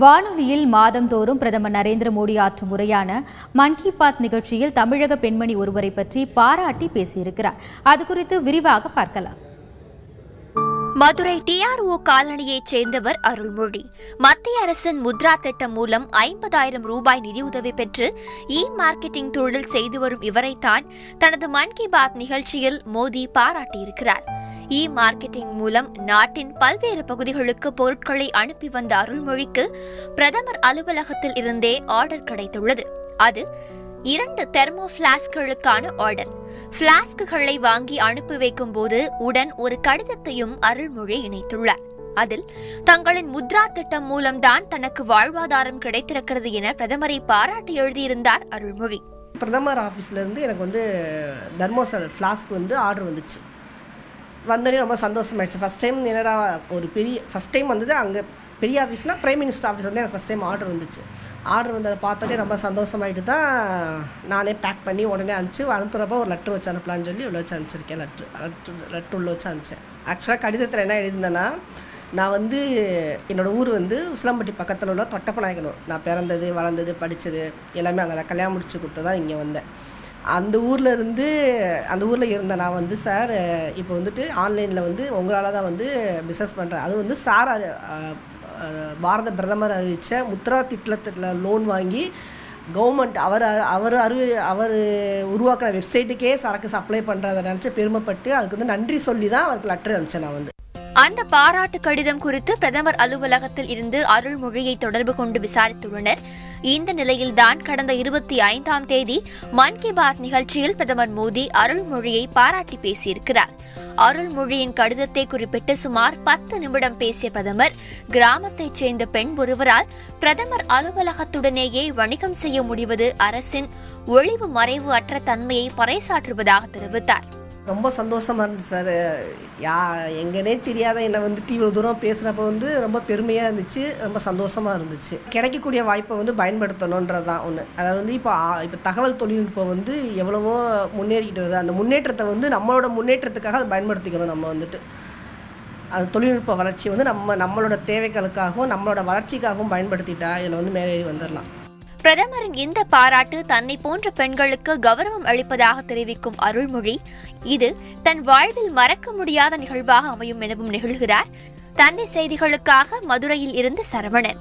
வானொலியில் மாதந்தோறும் பிரதமர் நரேந்திர மோடி ஆற்றும் உரையான மன் கி பாத் நிகழ்ச்சியில் தமிழக பெண்மணி ஒருவரை பற்றி பாராட்டி பேசியிருக்கிறார். அது குறித்து விரிவாக பார்க்கலாம். மதுரை TRO காலனியைச் சேர்ந்தவர் அருள்மொழி. மத்திய அரசின் முத்ரா திட்டம் மூலம் 50,000 ரூபாய் நிதியுதவி பெற்று மார்க்கெட்டிங் தொழில் செய்து வரும் இவரைத்தான் தனது மன் கி பாத் நிகழ்ச்சியில் மோடி பாராட்டியிருக்கிறார். மார்க்கெட்டிங் மூலம் நாட்டின் பல்வேறு பகுதிகளுக்கு பொருட்களை அனுப்பி வந்த அருள்மொழிக்கு பிரதமர் அலுவலகத்தில் இருந்தே ஆர்டர் கிடைத்துள்ளது. அது 2 தெர்மோ பிளாஸ்களுக்கான ஆர்டர். பிளாஸ்குகளை வாங்கி அனுப்பி வைக்கும் போது உடன் ஒரு கடிதத்தையும் அருள்மொழி இணைத்துள்ளார். அதில் தங்களின் முத்ரா திட்டம் மூலம்தான் தனக்கு வாழ்வாதாரம் கிடைத்திருக்கிறது என பிரதமரை பாராட்டி எழுதியிருந்தார் அருள்மொழி. பிரதமர் ஆஃபீஸ்ல இருந்து எனக்கு தர்மோசல் பிளாஸ்க் ஆர்டர் வந்துச்சு. வந்தோடனே ரொம்ப சந்தோஷமாயிடுச்சு. ஃபஸ்ட் டைம் என்னடா ஃபஸ்ட் டைம் வந்தது அங்கே பெரிய ஆஃபீஸ்னால் பிரைம் மினிஸ்டர் ஆஃபீஸ் எனக்கு ஃபஸ்ட் டைம் ஆர்டர் வந்துச்சு. ஆர்டர் வந்ததை பார்த்தோன்னே ரொம்ப சந்தோஷமாயிட்டு தான் நானே பேக் பண்ணி உடனே அனுப்புகிறப்ப ஒரு லெட்ரு வச்சு அனுப்பலான்னு சொல்லி உள்ள வச்சு அனுப்பிச்சிருக்கேன். லெட்ரு உள்ள வச்சு அனுப்பிச்சேன். ஆக்சுவலாக கடிதத்தில் என்ன எழுதியிருந்தேன்னா, நான் என்னோடய ஊர் உசிலம்பட்டி பக்கத்தில் உள்ள தொட்டப்பநாயக்கனூர். நான் பிறந்தது, வளர்ந்தது, படித்தது எல்லாமே அங்கே தான். கல்யாணம் முடிச்சு கொடுத்து தான் இங்கே வந்தேன். அந்த ஊரில் இருந்த நான் சார் இப்போ ஆன்லைனில் உங்களால் தான் பிஸ்னஸ் பண்ணுறேன். அது சார் பாரத பிரதமர் அறிவித்த முத்ரா திட்டத்தில் லோன் வாங்கி கவர்மெண்ட் அவர் உருவாக்குற வெப்சைட்டுக்கே சரக்கு சப்ளை பண்ணுறதை நினச்சி பெருமைப்பட்டு அதுக்கு நன்றி சொல்லி தான் அவருக்கு லெட்டர் அனுப்பிச்சேன். நான் அந்த பாராட்டு கடிதம் குறித்து பிரதமர் அலுவலகத்தில் இருந்து அருள்மொழியை தொடர்பு கொண்டு விசாரித்துள்ளனர். இந்த நிலையில்தான் கடந்த 25ஆம் தேதி மன் கி பாத் நிகழ்ச்சியில் பிரதமர் மோடி அருள்மொழியை பாராட்டி பேசியிருக்கிறார். அருள்மொழியின் கடிதத்தை குறிப்பிட்டு சுமார் 10 நிமிடம் பேசிய பிரதமர், கிராமத்தைச் சேர்ந்த பெண் ஒருவரால் பிரதமர் அலுவலகத்துடனேயே வணிகம் செய்ய முடிவது அரசின் ஒளிவு மறைவு அற்ற தன்மையை பறைசாற்றுவதாக தெரிவித்தார். ரொம்ப சந்தோஷமாக இருந்துச்சு சார். எங்கன்னே தெரியாத என்னை இவ்வளோ தூரம் பேசுகிறப்ப ரொம்ப பெருமையாக இருந்துச்சு, ரொம்ப சந்தோஷமாக இருந்துச்சு. கிடைக்கக்கூடிய வாய்ப்பை பயன்படுத்தணுன்றது தான் ஒன்று. அதாவது இப்போ தகவல் தொழில்நுட்பம் எவ்வளவோ முன்னேறிக்கிட்டு வருது. அந்த முன்னேற்றத்தை நம்மளோட முன்னேற்றத்துக்காக அதை பயன்படுத்திக்கணும். நம்ம அந்த தொழில்நுட்ப வளர்ச்சி நம்மளோட தேவைகளுக்காகவும் நம்மளோட வளர்ச்சிக்காகவும் பயன்படுத்திட்டா இதில் மேலேறி வந்துடலாம். பிரதமரின் இந்த பாராட்டு தன்னை போன்ற பெண்களுக்கு கௌரவம் அளிப்பதாக தெரிவிக்கும் அருள்மொழி, இது தன் வாழ்வில் மறக்க முடியாத நிகழ்வாக அமையும் எனவும் நிகழ்கிறார். தந்தை செய்திகளுக்காக மதுரையில் இருந்து சரவணன்.